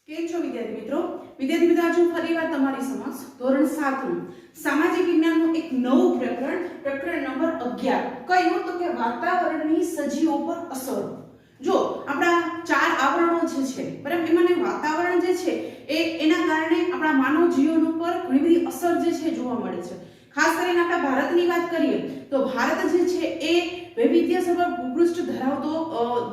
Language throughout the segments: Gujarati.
કેમ છો વિદ્યાર્થી મિત્રો? વિદ્યાર્થી મિત્રો, આજે હું ફરીવાર તમારી સમક્ષ ધોરણ 7 નું સામાજિક વિજ્ઞાનનું એક નવું પ્રકરણ નંબર 11 કયું તો કે વાતાવરણની સજીવો પર અસર. જો આપણા 4 આવરણો જે છે બરાબર, એમાંને વાતાવરણ જે છે એના કારણે આપણા માનવ જીવન ઉપર ઘણી બધી અસર જે છે જોવા મળે છે. ખાસ કરીને આપણા ભારતની વાત કરીએ તો ભારત જે છે એ વૈવિધ્યસભર ભૂપૃષ્ઠ ધરાવતો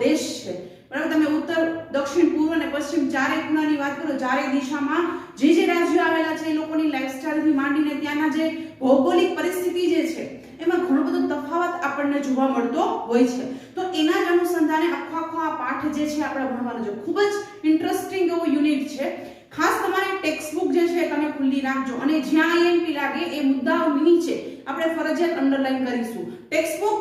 દેશ છે. બરાબર, તમે ઉત્તર, દક્ષિણ, પૂર્વ અને પશ્ચિમ ચારે ખૂણાની વાત કરો, ચારે દિશામાં જે રાજ્યો આવેલા છે એ લોકોની લાઈફસ્ટાઈલથી માંડીને ત્યાંના જે ભૌગોલિક પરિસ્થિતિ જે છે એમાં ઘણો બધો તફાવત આપણને જોવા મળતો હોય છે. તો એના જ અનુસંધાને આખો આ પાઠ જે છે આપણે ભણવાનો છે. ખૂબ જ ઇન્ટરેસ્ટિંગ એવો યુનિટ છે. ખાસ તમારે ટેક્સ્ટ બુક જે છે તમે ખુલ્લી રાખજો અને જ્યાં આઈએમપી લાગે એ મુદ્દાઓની નીચે આપણે ફરજિયાત અંડરલાઈન કરીશું. ટેક્સ્ટ બુક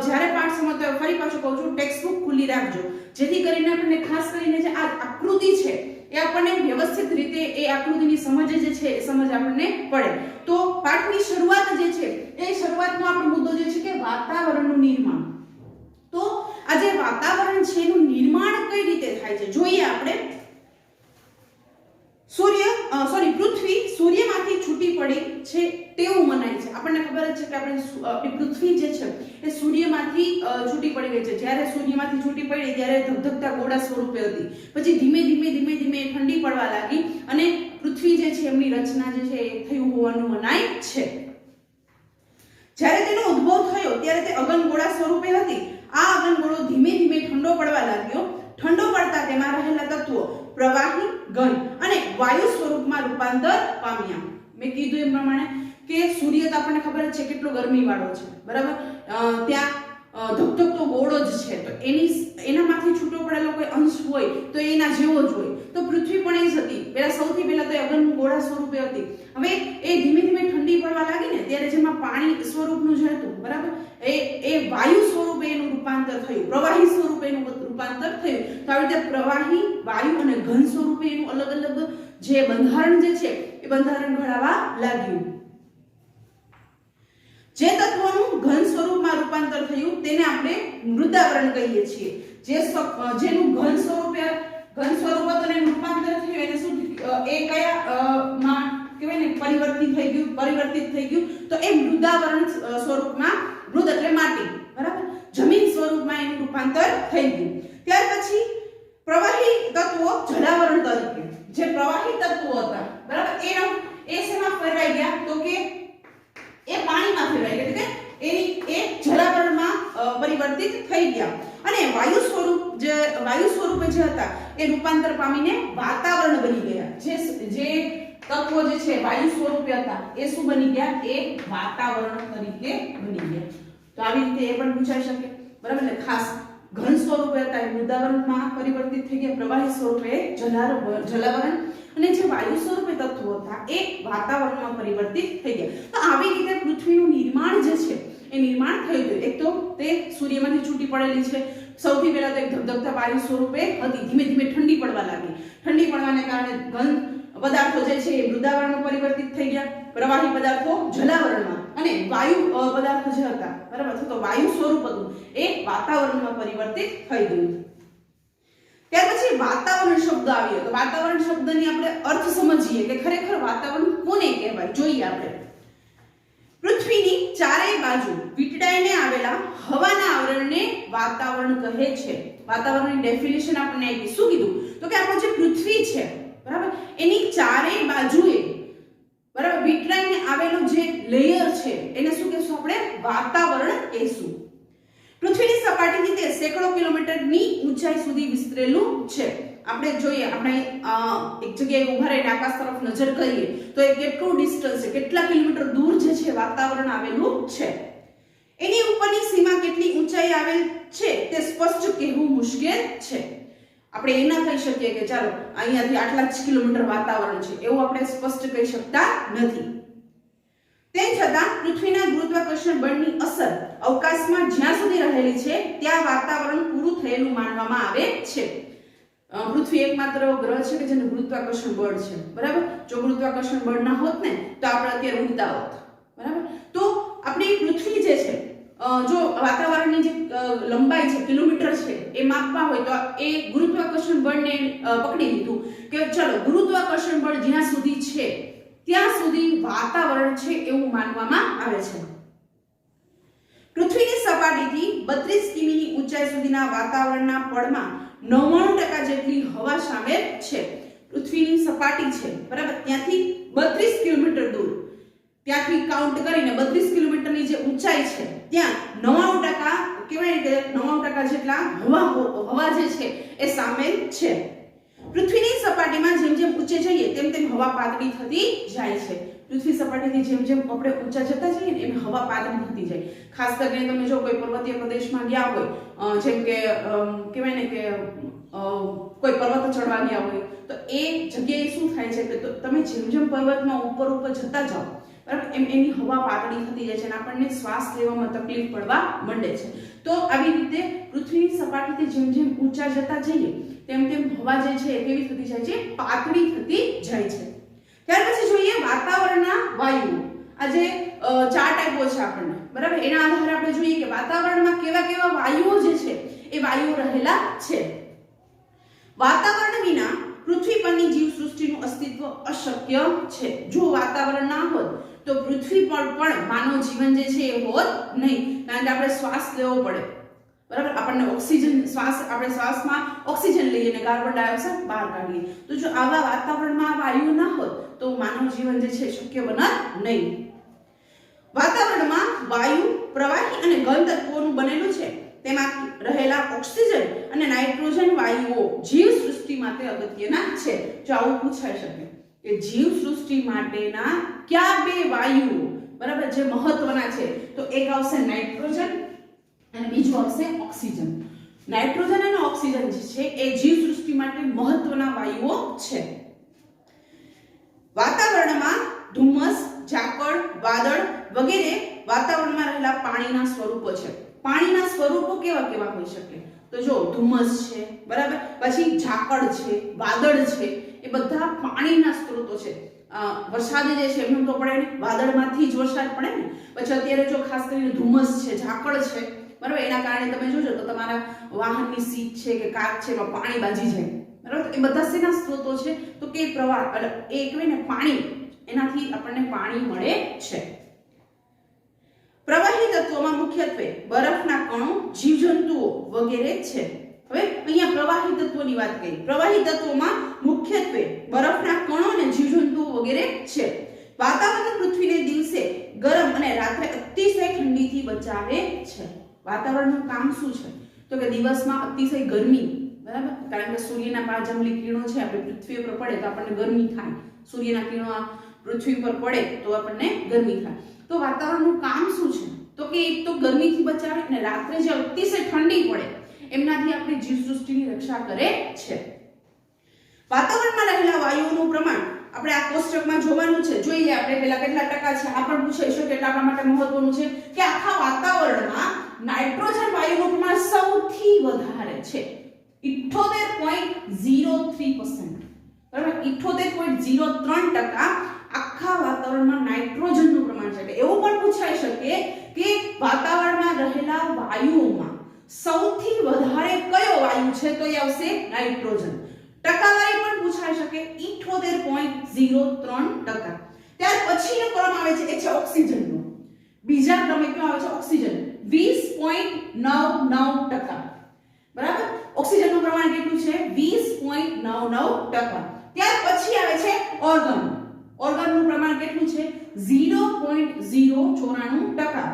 જ્યારે પાઠ સમજતા હોય, ફરી પાછું કહું છું, ટેક્સ્ટ બુક ખુલ્લી રાખજો, જેથી કરીને આપણને ખાસ કરીને જે આ આકૃતિ છે એ આપણને વ્યવસ્થિત રીતે એ આકૃતિની સમજ જે છે એ સમજ આપણને પડે. તો પાઠની શરૂઆત જે છે એ શરૂઆતનો આપણો મુદ્દો જે છે કે વાતાવરણનું નિર્માણ. તો આ જે વાતાવરણ છે એનું નિર્માણ કઈ રીતે થાય છે જોઈએ આપણે. પૃથ્વી સૂર્યમાંથી છૂટી પડી છે તેવું મનાય છે. આપણને ખબર જ છે કે આપણી પૃથ્વી જે છે એ સૂર્યમાંથી છૂટી પડી ગઈ છે. જ્યારે સૂર્યમાંથી છૂટી પડી ત્યારે ધગધગતા ગોળા સ્વરૂપે હતી. પછી ધીમે ધીમે ઠંડી પડવા લાગી અને પૃથ્વી જે છે એમની રચના જે છે એ થયું હોવાનું મનાય છે. જ્યારે તેનો ઉદ્ભવ થયો ત્યારે તે અગનગોળા સ્વરૂપે હતી. આ અગનગોળો ધીમે ઠંડો પડવા લાગ્યો. ઠંડો પડતા તેમાં રહેલા તત્વો પ્રવાહી, ઘન અને વાયુ સ્વરૂપમાં રૂપાંતર પામ્યા. મેં કીધું એ પ્રમાણે કે સૂર્ય તો આપણને ખબર જ છે કેટલો ગરમી વાળો છે, બરાબર. ત્યાં ધગધગતો ગોળો જ છે, તો એનામાંથી છૂટો પડેલો કોઈ અંશ હોય તો એના જેવો જ હોય. તો પૃથ્વી પણ એ જ હતી. સૌથી પહેલા તો અગન ગોળા સ્વરૂપે હતી. હવે એ ધીમે ઠંડી પડવા લાગી ને ત્યારે જેમાં પાણી સ્વરૂપનું જે હતું, બરાબર, એ વાયુ સ્વરૂપે એનું રૂપાંતર થયું, પ્રવાહી સ્વરૂપે એનું રૂપાંતર થયું. તો આવી રીતે પ્રવાહી, વાયુ અને ઘન સ્વરૂપે એનું અલગ અલગ જે બંધારણ જે છે એ બંધારણ ઘડાવા લાગ્યું. જે તત્વોનું ઘન સ્વરૂપમાં રૂપાંતર થયું તેને આપણે મૃદાવરણ કહીએ છીએ. જેનું ઘન સ્વરૂપ હતું અને રૂપાંતર થયું એને શું એ કયા માં કહેવાય ને પરિવર્તિત થઈ ગયું તો એ મૃદાવરણ સ્વરૂપમાં, મૃદ એટલે માટી, બરાબર, જમીન સ્વરૂપમાં એનું રૂપાંતર થઈ ગયું. ત્યાર પછી પ્રવાહી તત્વો જલાવરણ તરીકે, જે પ્રવાહી તત્વો હતા, બરાબર, એ શેમાં ફેરવાઈ ગયા તો કે એ પાણીમાં ફેરવાઈ ગયા, એટલે કે એ જલાવરણમાં પરિવર્તિત થઈ ગયા. અને વાયુ સ્વરૂપે જે હતા એ રૂપાંતર પામીને વાતાવરણ બની ગયા. જે તત્વો જે છે વાયુ સ્વરૂપે હતા એ શું બની ગયા? એ વાતાવરણ તરીકે બની ગયા. તો આવી રીતે એ પણ પૂછાઈ શકે, બરાબર. એટલે ખાસ ઘન સ્વરૂપે હતા એ મૃદાવરણમાં પરિવર્તિત થઈ ગયા, પ્રવાહી સ્વરૂપે જલાવરણ, અને જે વાયુ સ્વરૂપે તત્વો હતા એ વાતાવરણમાં પરિવર્તિત થઈ ગયા. તો આવી રીતે પૃથ્વીનું નિર્માણ જે છે એ નિર્માણ થયું હતું. એક તો તે સૂર્યમાંથી છૂટી પડેલી છે. સૌથી પહેલા તો એક ધગધગતા વાયુ સ્વરૂપે હતી. ધીમે ઠંડી પડવા લાગી. ઠંડી પડવાને કારણે ઘન પદાર્થો જે છે એ મૃદાવરણમાં પરિવર્તિત થઈ ગયા, પ્રવાહી પદાર્થો જલાવરણમાં, અને વાયુ પદાર્થો જે હતા, બરાબર, તો વાયુ સ્વરૂપ હતું એ વાતાવરણમાં પરિવર્તિત થઈ ગયું. ત્યાર પછી વાતાવરણ શબ્દ આવ્યો. તો વાતાવરણ શબ્દની આપણે અર્થ સમજીએ કે ખરેખર વાતાવરણ કોને કહેવાય જોઈએ આપણે. પૃથ્વીની ચારેય બાજુ વીંટળાઈને આવેલા હવાના આવરણને વાતાવરણ કહે છે. વાતાવરણની ડેફિનેશન આપણને આપી. શું કીધું તો કે આપણો જે પૃથ્વી છે, બરાબર, એની ચારેય બાજુએ, બરાબર, વીંટળાઈને આવેલું જે લેયર છે એને શું કહેશું આપણે? વાતાવરણ કહેશું. પૃથ્વીની સપાટીથી તે સેંકડો કિલોમીટરની ઊંચાઈ સુધી વિસ્તરેલું છે. આપણે જોઈએ, આપણે એક જગ્યાએ ઉભા રહીને આકાશ તરફ નજર કરીએ તો એ કેટલું ડિસ્ટન્સ છે, કેટલા કિલોમીટર દૂર જે છે વાતાવરણ આવેલું છે. એની ઉપરની સીમા કેટલી ઊંચાઈ આવેલ છે તે સ્પષ્ટ કહેવું મુશ્કેલ છે. આપણે એ ના કહી શકીએ કે ચાલો અહીંયાથી આટલા જ કિલોમીટર વાતાવરણ છે, એવું આપણે સ્પષ્ટ કહી શકતા નથી. તેમ છતાં પૃથ્વીના ગુરુત્વાકર્ષણ બળની અસર અવકાશમાં જ્યાં સુધી રહેલી છે ત્યાં વાતાવરણ પૂરું થયેલું માનવામાં આવે છે. પૃથ્વી એકમાત્ર ગ્રહ છે કે જેને ગુરુત્વાકર્ષણ બળ છે, બરાબર. જો ગુરુત્વાકર્ષણ બળ ના હોત ને તો આપણે અત્યારે ઉડતા હોત, બરાબર. તો આપણી પૃથ્વી જે છે જો વાતાવરણની જે લંબાઈ છે કિલોમીટર છે એ માપવા હોય તો એ ગુરુત્વાકર્ષણ બળને પકડી લીધું કે ચલો ગુરુત્વાકર્ષણ બળ જ્યાં સુધી છે ત્યાં સુધી વાતાવરણ છે એવું માનવામાં આવે છે. પૃથ્વીની સપાટીથી 32 કિમીની ઊંચાઈ સુધીના વાતાવરણના પળમાં 99% જેટલી હવા શામેલ છે. પૃથ્વીની સપાટી છે બરાબર, ત્યાંથી 32 કિલોમીટર દૂર, ત્યાંથી કાઉન્ટ કરીને 32 કિલોમીટરની જે ઊંચાઈ છે ત્યાં 99% કહેવાય કે 99% જેટલા હવા જે છે એ સામેલ છે. પૃથ્વીની સપાટીમાં જેમ જેમ ઊંચે જઈએ તેમ તેમ હવા પાતળી થતી જાય છે. પૃથ્વી સપાટીથી જેમ જેમ આપણે ઊંચા જતા જઈએ ને એમ હવા પાતળી થતી જાય. ખાસ કરીને તમે જો કોઈ પર્વતીય પ્રદેશમાં ગયા હોય, જેમ કે કહેવાય ને કે કોઈ પર્વત ચડવા ગયા હોય તો એ જગ્યાએ શું થાય છે કે તમે જેમ જેમ પર્વતમાં ઉપર જતા જાઓ બરાબર એમ એની હવા પાતળી થતી જાય છે અને આપણને શ્વાસ લેવામાં તકલીફ પડવા માંડે છે. તો આવી રીતે પૃથ્વીની સપાટીથી જેમ જેમ ઊંચા જતા જઈએ તેમ તેમ હવા જે છે એ કેવી થતી જાય છે, પાતળી થતી જાય છે. ત્યાર પછી જોઈએ વાતાવરણના વાયુઓ. આજે 4 ટાઈપો છે આપણને બરાબર, એના આધારે આપણે જોઈએ કે વાતાવરણમાં કેવા કેવા વાયુઓ જે છે એ વાયુઓ રહેલા છે. વાતાવરણ વિના પૃથ્વી પરની જીવસૃષ્ટિનું અસ્તિત્વ અશક્ય છે. જો વાતાવરણ ના હોત તો પૃથ્વી પર પણ માનવ જીવન જે છે એ હોત નહીં, કારણ કે આપણે શ્વાસ લેવો પડે બરાબર, આપણને ઓક્સિજન આપણે શ્વાસમાં ઓક્સિજન લઈએ અને કાર્બન ડાયોક્સાઇડ બહાર કાઢીએ. તો જો આવા વાતાવરણમાં વાયુ ના હોત તો માનવ જીવન જે છે શક્ય બનત નહીં. વાતાવરણમાં વાયુ પ્રવાહી અને ઘન તત્વોનું બનેલું છે. તેમાં રહેલા ઓક્સિજન અને નાઇટ્રોજન વાયુઓ જીવસૃષ્ટિ માટે અગત્યના છે. જો આવું પૂછાઈ શકે કે જીવસૃષ્ટિ માટેના કયા 2 વાયુઓ બરાબર જે મહત્વના છે, તો એક આવશે નાઇટ્રોજન અને બીજું આવશે ઓક્સિજન. નાઇટ્રોજન અને ઓક્સિજન જે છે એ જીવસૃષ્ટિ માટે મહત્વના વાયુઓ છે. વાતાવરણમાં ધુમ્મસ, ઝાકળ, વાદળ વગેરે વાતાવરણમાં રહેલા પાણીના સ્વરૂપો છે. પાણીના સ્વરૂપો કેવા કેવા હોઈ શકે, તો જો ધુમ્મસ છે બરાબર, પછી ઝાકળ છે, વાદળ છે, એ બધા પાણીના સ્ત્રોતો છે. વરસાદ જે છે એમ તો પડે ને, વાદળમાંથી જ વરસાદ પડે ને. પછી અત્યારે જો ખાસ કરીને ધુમ્મસ છે, ઝાકળ છે બરાબર, એના કારણે તમે જોજો તો તમારા વાહનની સીટ છે કે કાર છે એમાં પાણી બાજી જાય બરાબર. એ બધા શેના સ્ત્રોતો છે, તો કે પ્રવાહ એટલે એ કહેવાય ને પાણી, એનાથી આપણને પાણી મળે છે. પ્રવાહી તત્વોમાં મુખ્યત્વે બરફના કણો, જીવજંતુઓ વગેરે છે. હવે અહીંયા પ્રવાહી તત્વોની વાત કરી. પ્રવાહી તત્વોમાં મુખ્યત્વે બરફના કણો અને જીવજંતુઓ વગેરે છે. વાતાવરણ પૃથ્વીને દિવસે ગરમ અને રાત્રે અતિશય ઠંડીથી બચાવે છે. વાતાવરણનું કામ શું છે, તો કે દિવસમાં અતિશય ગરમી બરાબર, કારણ કે સૂર્યના પાજમલી કિરણો છે આપણે પૃથ્વી પર પડે તો આપણને ગરમી થાય. સૂર્યના કિરણો પૃથ્વી પર પડે તો આપણને ગરમી થાય. તો વાતાવરણનું કામ શું છે, તો કે એક તો ગરમીથી બચાવે અને રાત્રે જે અતિશય ઠંડી પડે એમનાથી આપણી જીવસૃષ્ટિની રક્ષા કરે છે. વાતાવરણમાં રહેલા વાયુઓનું પ્રમાણ આપણે આ કોષ્ટકમાં જોવાનું છે. જોઈએ આપણે પહેલા કેટલા ટકા છે આ પણ પૂછાઈ શકે, એટલે આપણા માટે મહત્વનું છે કે આખા વાતાવરણમાં નાઇટ્રોજન વાયુનું પ્રમાણ સૌથી વધારે છે, 78.03%. બરાબર, 78.03% આખા વાતાવરણમાં નાઇટ્રોજનનું પ્રમાણ છે. એવું પણ પૂછાઈ શકે કે વાતાવરણમાં રહેલા વાયુઓમાં સૌથી વધારે કયો વાયુ છે, તો એ આવશે નાઇટ્રોજન. ટકાવારી પણ પૂછાઈ શકે 78.03%. ત્યાર પછીનો ક્રમ આવે છે એ છે ઓક્સિજનનો. બીજા ક્રમે કયો આવે છે, ઓક્સિજન 20.99%. બરાબર, ઓક્સિજનનું પ્રમાણ કેટલું છે, 20.99%. ત્યાર પછી આવે છે ઓર્ગન. ઓર્ગનનું પ્રમાણ કેટલું છે, 0.094%.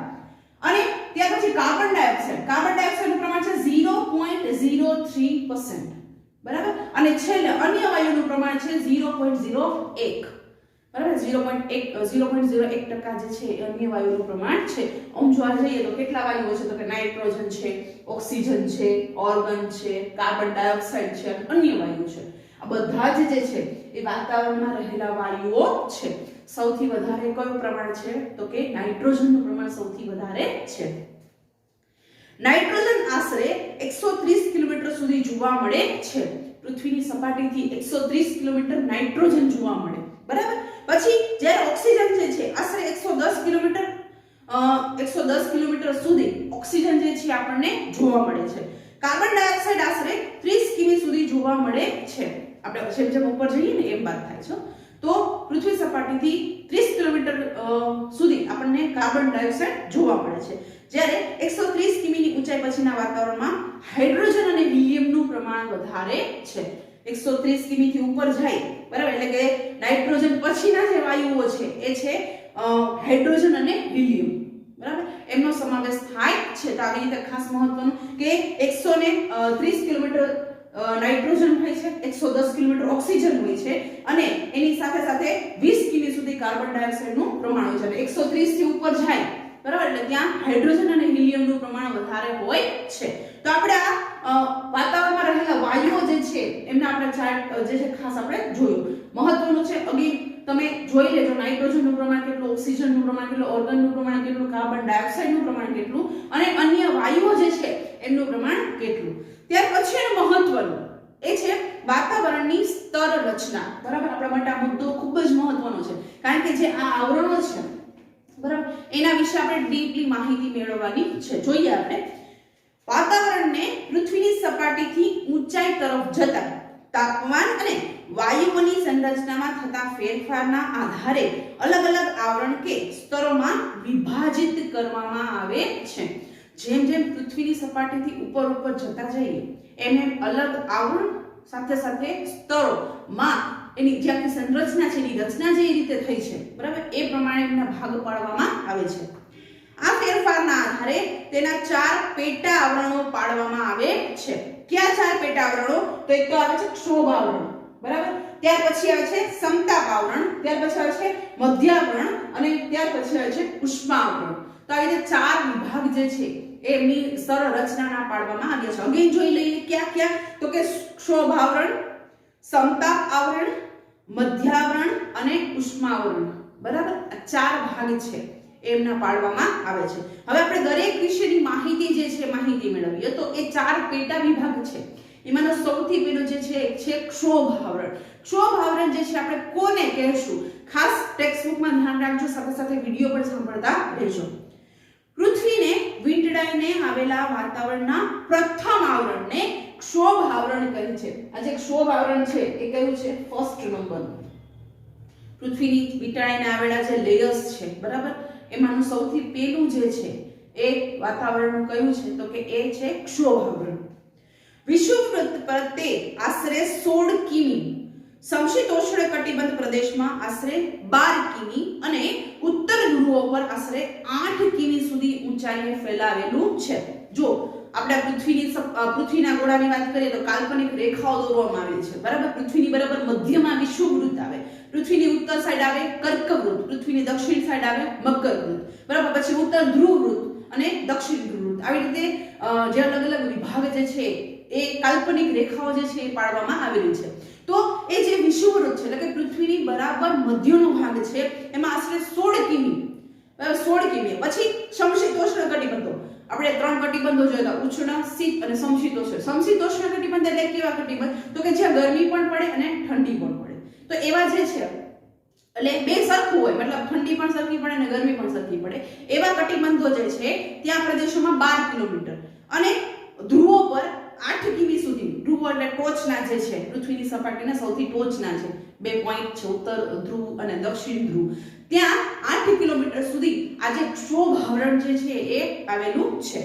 અને ત્યાર પછી કાર્બન ડાયોક્સાઇડ. કાર્બન ડાયોક્સાઇડનું પ્રમાણ છે 0.03%. બરાબર, અને છેલ્લે અન્ય વાયુનું પ્રમાણ છે 0.01. બરાબર, 0.01% જે છે એ અન્ય વાયુનું પ્રમાણ છે. આમ જોવા જઈએ તો કેટલા વાયુઓ છે, તો કે નાઇટ્રોજન છે, ઓક્સિજન છે, ઓર્ગન છે, કાર્બન ડાયોક્સાઇડ છે, અન્ય વાયુ છે. આ બધા જ જે છે એ વાતાવરણમાં રહેલા વાયુઓ છે. સૌથી વધારે કયું પ્રમાણ છે, તો કે નાઇટ્રોજનનું પ્રમાણ સૌથી વધારે છે. નાઇટ્રોજન આશરે 130 કિલોમીટર સુધી જોવા મળે છે. પૃથ્વીની સપાટીથી 130 કિલોમીટર નાઇટ્રોજન જોવા મળે. બરાબર, પછી જ્યારે ઓક્સિજન જે છે આશરે 110 કિલોમીટર 110 કિલોમીટર સુધી ઓક્સિજન જે છે આપણને જોવા મળે છે. કાર્બન ડાયોક્સાઇડ આશરે 30 કિમી સુધી જોવા મળે છે. આપણે જેમ જેમ ઉપર જઈએ ને એમ વાત થાય છે. તો પૃથ્વી સપાટીથી 30 કિલોમીટર સુધી આપણને કાર્બન ડાયોક્સાઇડ જોવા મળે છે. જ્યારે 130 કિમીની ઊંચાઈ પછીના વાતાવરણમાં હાઇડ્રોજન અને હિલિયમનું પ્રમાણ વધારે છે. 130 કિમીથી ઉપર જાય બરાબર, એટલે કે નાઇટ્રોજન પછીના જે વાયુઓ છે એ છે હાઇડ્રોજન અને હિલિયમ બરાબર, એમનો સમાવેશ થાય છે. તો આવી રીતે ખાસ મહત્વનું કે 130 કિલોમીટર નાઇટ્રોજન હોય છે, 110 કિલોમીટર ઓક્સિજન હોય છે અને એની સાથે સાથે 20 કિમી સુધી કાર્બન ડાયોક્સાઇડનું પ્રમાણ હોય છે. 130 થી ઉપર જાય બરાબર, એટલે ત્યાં હાઇડ્રોજન અને હિલિયમનું પ્રમાણ વધારે હોય છે. તો આપણે આ વાતાવરણમાં રહેલા વાયુઓ જે છે એમના આપણે ચાર્ટ જે છે ખાસ આપણે જોયું. મહત્વનું છે, અગેન તમે જોઈ લેજો નાઇટ્રોજનનું પ્રમાણ કેટલું, ઓક્સિજનનું પ્રમાણ કેટલું, ઓર્ગનનું પ્રમાણ કેટલું, કાર્બન ડાયોક્સાઇડનું પ્રમાણ કેટલું અને અન્ય વાયુઓ જે છે એમનું પ્રમાણ કેટલું. ત્યાર પછીનું મહત્વનું એ છે વાતાવરણની સ્તર રચના બરાબર. આપણા માટે આ મુદ્દો ખૂબ જ મહત્વનો છે કારણ કે જે આ આવરણો છે બરાબર એના વિશે આપણે ડીપલી માહિતી મેળવવાની છે. જોઈએ આપણે વાતાવરણને પૃથ્વીની સપાટીથી ઊંચાઈ તરફ જતા તાપમાન અને વાયુઓની સંરચનામાં થતા ફેરફારના આધારે અલગ અલગ આવરણ કે સ્તરોમાં વિભાજિત કરવામાં આવે છે. જેમ જેમ પૃથ્વીની સપાટીથી ઉપર ઉપર જતા જઈએ એમ એમ અલગ આવરણ સાથે સાથે સ્તરોમાં એની જે આખી સંરચના છે એની રચના જે રીતે થઈ છે બરાબર એ પ્રમાણે એમના ભાગ પાડવામાં આવે છે. આ ફેરફારના આધારે તેના 4 પેટા આવરણો પાડવામાં આવે છે. કયા 4 પેટા આવરણો? તો એક તો આવે છે ક્ષોભ આવરણ બરાબર, ત્યાર પછી આવે છે સમતાપ આવરણ, ત્યાર પછી આવે છે મધ્યાવરણ અને ત્યાર પછી આવે છે ઉષ્મા આવરણ. તો આવી રીતે 4 વિભાગ જે છે એમની સરળ રચનાના પાડવામાં આવ્યા છે. અગેન જોઈ લઈએ ક્યાં ક્યાં, તો કે ક્ષોભ આવરણ, સમતાપ આવરણ, મધ્યાવરણ અને ઉષ્માવરણ બરાબર. આ 4 ભાગ છે એમના પાડવામાં આવે છે. હવે આપણે દરેક વિષયની માહિતી જે છે માહિતી મેળવીએ તો એ 4 પેટા વિભાગ છે. એમાંનો સૌથી પહેલો જે છે ક્ષોભ આવરણ. ક્ષોભ આવરણ જે છે આપણે કોને કહેશું ખાસ ટેક્સ્ટબુકમાં ધ્યાન રાખજો, સાથે સાથે વિડિયો પણ સાંભળતા રહેજો. પૃથ્વીને વીંટળાઈને આવેલા વાતાવરણના પ્રથમ આવરણને ક્ષોભ આવરણ કહે છે. આ જે ક્ષોભ આવરણ છે એ કયું છે? First number. પૃથ્વીની વીંટળાઈને આવેલા જે લેયર્સ છે બરાબર એમાંનું સૌથી પહેલું જે છે એ વાતાવરણ કયું છે? તો કે એ છે ક્ષોભ આવરણ. વિષુવવૃત્ત પર તે આશરે 16 કિમી, સમશીતોષ્ણ કટિબંધ પ્રદેશમાં આશરે 12 કિમી અને ઉત્તર ધ્રુવો પર આશરે 8 કિમી સુધી ઊંચાઈએ ફેલાવેલું છે. જો આપણે પૃથ્વીના ગોળાની વાત કરીએ તો કાલ્પનિક રેખાઓ દોરવામાં આવેલી છે બરાબર. પૃથ્વીની બરાબર મધ્યમાં વિષુવવૃત્ત આવે, પૃથ્વીની ઉત્તર સાઈડ આવે કર્કવૃત્ત, પૃથ્વીની દક્ષિણ સાઈડ આવે મકરવૃત્ત બરાબર. પછી ઉત્તર ધ્રુવવૃત્ત અને દક્ષિણ ધ્રુવવૃત્ત. આવી રીતે જે અલગ અલગ વિભાગ જે છે એ કાલ્પનિક રેખાઓ જે છે એ પાડવામાં આવેલી છે. તો એ જે વિષુવવૃત્ત છે એટલે કે પૃથ્વીની બરાબર મધ્યનો ભાગ છે એમાં આશરે 16 કિમી બરાબર 16 કિમી. પછી સમશીતોષ્ણ કટિબંધો આપણે 3 કટિબંધો જોયા, ઉષ્ણ, શીત અને સમશીતોષ્ણ. સમશીતોષ્ણ કટિબંધ એટલે કેવા કટિબંધ? તો કે જ્યાં ગરમી પણ પડે અને ઠંડી પણ પડે. તો એવા જે છે એટલે બે સરખું હોય, મતલબ ઠંડી પણ સરખી પડે અને ગરમી પણ સરખી પડે એવા કટિબંધો જે છે ત્યાં પ્રદેશોમાં 12 કિલોમીટર અને ધ્રુવો પર 8 કિમી સુધી. ધ્રુવો એટલે ટોચના જે છે પૃથ્વીની સપાટીના સૌથી ટોચના છે 2 પોઈન્ટ છે, ઉત્તર ધ્રુવ અને દક્ષિણ ધ્રુવ. ત્યાં 8 કિલોમીટર સુધી આ જે ક્ષોભ આવરણ જે છે એ આવેલું છે.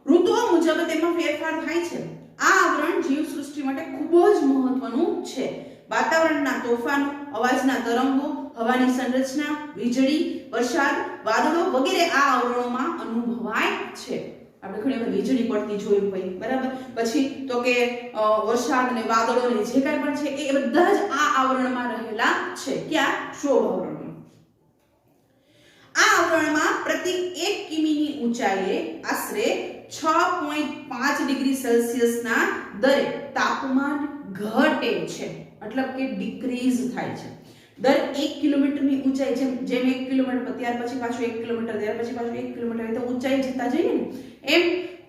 ઋતુઓ મુજબ તેમાં ફેરફાર થાય છે. આ આવરણ જીવસૃષ્ટિ માટે ખૂબ જ મહત્વનું છે. વાતાવરણના તોફાનો, અવાજના તરંગો, હવાની સંરચના, વીજળી, વરસાદ, વાદળો વગેરે આ આવરણોમાં અનુભવાય છે. આપણે ઘણી વાર વીજળી પડતી જોયું હોય બરાબર. પછી તો કે વરસાદ અને વાદળો ને જે કાંઈ પણ છે એ બધા જ આ આવરણમાં રહેલા છે. ક્યાં? ક્ષોભ આવરણમાં. આ આવરણમાં પ્રતિ 1 કિમીની ઊંચાઈએ આશરે 6.5 ડિગ્રી સેલ્સિયસના દરે તાપમાન ઘટે છે, મતલબ કે ડિક્રીઝ થાય છે. દર 1 કિલોમીટરની ઊંચાઈ જેમ 1 કિલોમીટર ત્યાર પછી પાછું 1 કિલોમીટર ત્યાર પછી પાછું 1 કિલોમીટર તો ઊંચાઈ જતા જઈએ ને એમ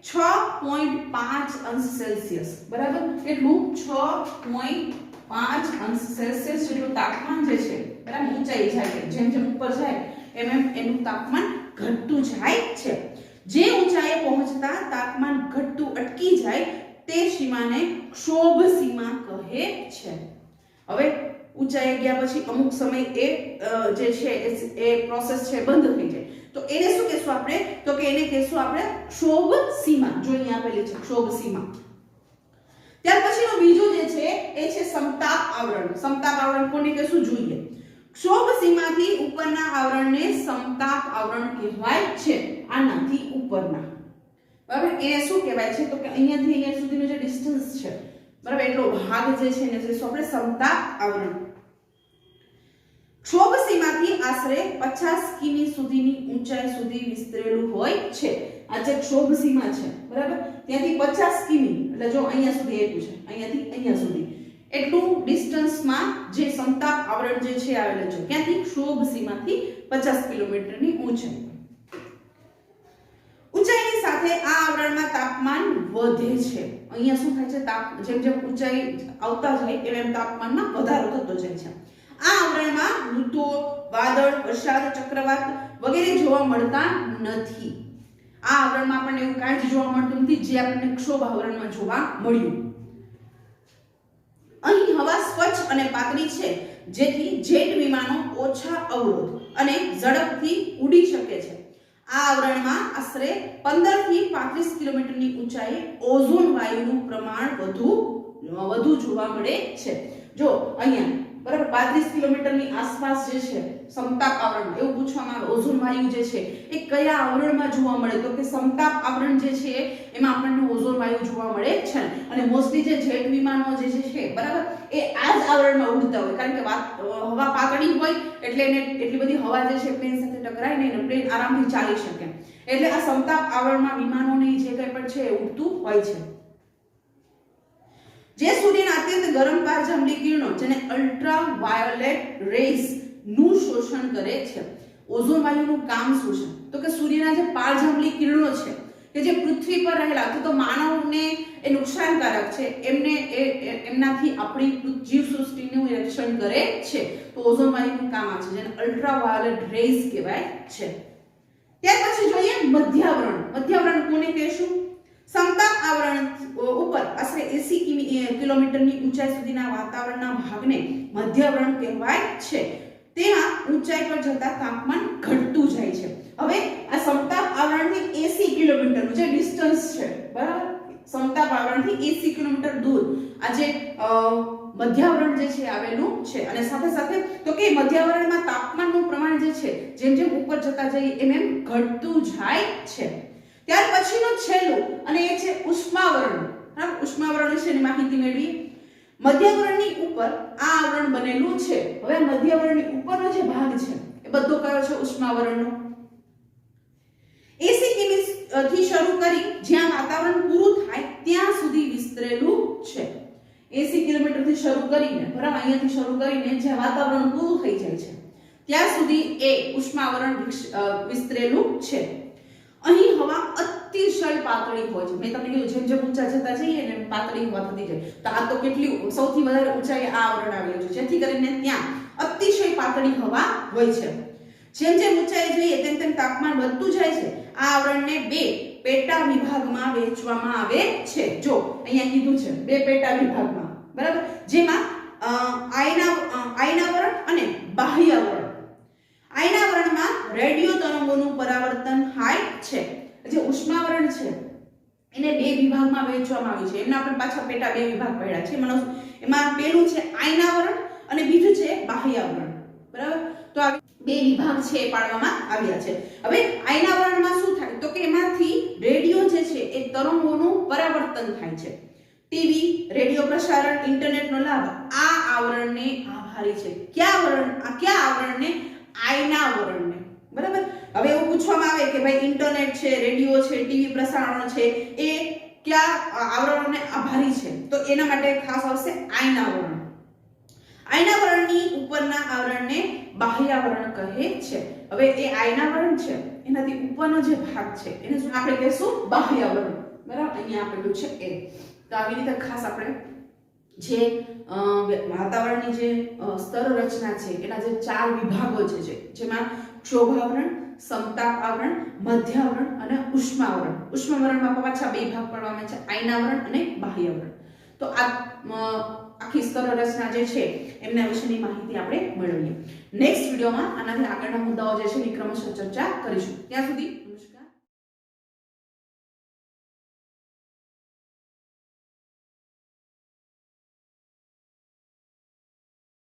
6.5 અંશ સેલ્સિયસ બરાબર. કેટલું? 6.5 અંશ સેલ્સિયસ જેટલું તાપમાન જે છે બરાબર ઊંચાઈ જાય, જેમ જેમ ઉપર જાય એમ એમ એનું તાપમાન ઘટતું જાય છે. જે ઊંચાઈએ પહોંચતા તાપમાન ઘટતું અટકી જાય તે સીમાને ક્ષોભ સીમા કહે છે. હવે ઊંચાઈએ ગયા પછી અમુક સમય એ જે છે એ પ્રોસેસ છે બંધ થઈ જાય તો એને શું કહેશું આપણે? તો કે એને કહેશું આપણે ક્ષોભ સીમા. જો અહીંયા આપેલી છે ક્ષોભ સીમા. ત્યાર પછીનો બીજો જે છે એ છે સમતાપ આવરણ. સમતાપ આવરણ કોને કહેશું જોઈએ. ક્ષોભ સીમાથી ઉપરના આવરણને સમતાપ આવરણ કહેવાય છે. આનાથી ઉપરના, બરાબર, એને શું કહેવાય છે? તો કે અહીંયાથી અહીંયા સુધીનો જે ડિસ્ટન્સ છે, બરાબર, એટલો ભાગ જે છે એને કહેશું આપણે સમતાપ આવરણ. ક્ષોભ સીમાથી આશરે 50 કિમી સુધીની ઊંચાઈ સુધી વિસ્તરેલું હોય છે. આ જે ક્ષોભ સીમા છે, બરાબર, ત્યાંથી 50 કિમી એટલે જો અહીંયા સુધી આપ્યું છે, અહીંયાથી અહીંયા સુધી એટલું ડિસ્ટન્સમાં જે સમતાપ આવરણ જે છે આવેલું છે. ક્યાંથી? ક્ષોભ સીમાથી 50 કિલોમીટરની ઊંચાઈ. ઊંચાઈની સાથે આ આવરણમાં તાપમાન વધે છે. અહીંયા શું થાય છે? જેમ જેમ ઊંચાઈ આવતા જાય એમ તાપમાનમાં વધારો થતો જાય છે. આ આવરણમાં ઋતુઓ, વાદળ, વરસાદ, ચક્રવાત વગેરે જોવા મળતા નથી. આ આવરણમાં આપણને એવું કાંઈ જ જોવા મળતું નથી જે આપણને ક્ષોભ આવરણમાં જોવા મળ્યું. અહીં હવા સ્વચ્છ અને પાતળી છે જેથી જેટ વિમાનો ઓછા અવરોધ અને ઝડપથી ઉડી શકે છે. આ આવરણમાં આશરે 15 થી 35 કિલોમીટરની ઊંચાઈએ ઓઝોન વાયુનું પ્રમાણ વધુ જોવા મળે છે. જો અહીંયા બરાબર 35 કિલોમીટરની આસપાસ જે છે સમતાપ આવરણ, એવું પૂછવામાં આવે ઓઝોન વાયુ જે છે એ કયા આવરણમાં જોવા મળે? તો કે સમતાપ આવરણ જે છે એમાં આપણને ઓઝોન વાયુ જોવા મળે છે. અને મોસ્ટલી જે જેટ વિમાનો જે છે બરાબર એ આ જ આવરણમાં ઉડતા હોય, કારણ કે હવા પાતળી હોય એટલે એને એટલી બધી હવા જે છે પ્લેન સાથે ટકરાય નહીં અને પ્લેન આરામથી ચાલી શકે. એટલે આ સમતાપ આવરણમાં વિમાનોની જે કંઈ પણ છે ઉડતું હોય છે. જે સૂર્યના અત્યંત ગરમ પારજાંબલી કિરણો જેને અલ્ટ્રાવાયોલેટ રેઝ નું શોષણ કરે છે. ઓઝોન વાયુનું કામ શું છે? તો કે સૂર્યના જે પારજાંબલી કિરણો છે કે જે પૃથ્વી પર રહેલા તો માનવને એ નુકસાનકારક છે, એમનાથી આપણી જીવસૃષ્ટિનું રક્ષણ કરે છે. તો ઓઝોન વાયુનું કામ આ છે જેને અલ્ટ્રાવાયોલેટ રેઝ કહેવાય છે. ત્યાર પછી જોઈએ મધ્યાવરણ. મધ્યાવરણ કોને કહેશું? સમતાપ આવરણ ઉપર આશરે 80 કિલોમીટરની ઊંચાઈ સુધીના વાતાવરણના ભાગને મધ્યાવરણ કહેવાય છે. તેમાં ઊંચાઈ પર જતા તાપમાન ઘટતું જાય છે. હવે આ સમતાપ આવરણથી 80 કિલોમીટરનું જે ડિસ્ટન્સ છે, બરાબર, સમતાપ આવરણથી 80 કિલોમીટર દૂર આ જે મધ્યાવરણ જે છે આવેલું છે. અને સાથે સાથે તો કે મધ્યાવરણમાં તાપમાનનું પ્રમાણ જે છે જેમ જેમ ઉપર જતા જઈએ એમ ઘટતું જાય છે. ત્યાર પછીનું છેલ્લું અને એ છે ઉષ્માવરણ. બરાબર, ઉષ્માવરણ વિશેની માહિતી મેળવીએ. મધ્યાવરણની ઉપર આ આવરણ બનેલું છે. હવે મધ્યાવરણની ઉપરનો જે ભાગ છે એ બધો કયો છે? ઉષ્માવરણનો. 80 કિમી થી શરૂ કરી જ્યાં વાતાવરણ પૂરું થાય ત્યાં સુધી વિસ્તરેલું છે. 80 કિલોમીટર થી શરૂ કરીને, બરાબર, અહીંયાથી શરૂ કરીને જ્યાં વાતાવરણ પૂરું થઈ જાય છે ત્યાં સુધી એ ઉષ્માવરણ વિસ્તરેલું છે. અહીં હવા અતિશય પાતળી હોય છે. મેં તમને કહ્યું જેમ જેમ ઊંચા જતા જઈએ ને પાતળી હવા થતી જાય. તો આ તો કેટલી સૌથી વધારે ઊંચાઈએ આ આવરણ આવેલું છે જેથી કરીને ત્યાં અતિશય પાતળી હવા હોય છે. જેમ જેમ ઊંચાઈ જઈએ તેમ તેમ તાપમાન વધતું જાય છે. આ આવરણને બે પેટા વિભાગમાં વહેંચવામાં આવે છે. જો અહીંયા કીધું છે બે પેટા વિભાગમાં, બરાબર, જેમાં આયનાવરણ અને બાહ્યાવરણ. આયનાવરણમાં રેડિયો તરંગોનું પરાવર્તન થાય છે. જે ઉષ્માવરણ છે એને બે વિભાગમાં વહેંચવામાં આવ્યું છે. એમના આપણે પાછા પેટા બે વિભાગ પડ્યા છે. એમાં પેલું છે આયનાવરણ અને બીજું છે બાહ્યાવરણ. બરાબર, તો આ બે વિભાગ છે એ પાડવામાં આવ્યા છે. હવે આયનાવરણમાં શું થાય? તો કે એમાંથી રેડિયો જે છે એ તરંગોનું પરાવર્તન થાય છે. ટીવી, રેડિયો પ્રસારણ, ઇન્ટરનેટનો લાભ આ આવરણને આભારી છે. કયા આવરણને? આયનાવરણને. બરાબર, હવે એવું પૂછવામાં આવે કે ભાઈ ઇન્ટરનેટ છે, રેડિયો છે, ટીવી પ્રસારણ છે એ કયા આવરણોને આભારી છે? તો એના માટે ખાસ આવશે આયનાવરણ. આયનાવરણની ઉપરના આવરણને બાહ્યાવરણ કહે છે. હવે એ આયનાવરણ છે એનાથી ઉપરનો જે ભાગ છે એને શું આપણે કહેશું? બાહ્યાવરણ. બરાબર, અહીંયા આપેલું છે એ. તો આવી રીતે ખાસ આપણે જે વાતાવરણની જે સ્તર રચના છે એના જે 4 વિભાગો છે જેમાં ક્ષોભાવરણ, સમતાપાવરણ, મધ્યાવરણ અને ઉષ્માવરણ. ઉષ્માવરણમાં પાછા બે ભાગ પાડવામાં છે, આયનાવરણ અને બાહ્યાવરણ. તો આ આખી સ્તર રચના જે છે એમના વિશેની માહિતી આપણે મેળવીએ. નેક્સ્ટ વિડીયોમાં આનાથી આગળના મુદ્દાઓ જે છે એ ક્રમશઃ ચર્ચા કરીશું. ત્યાં સુધી નમસ્કાર.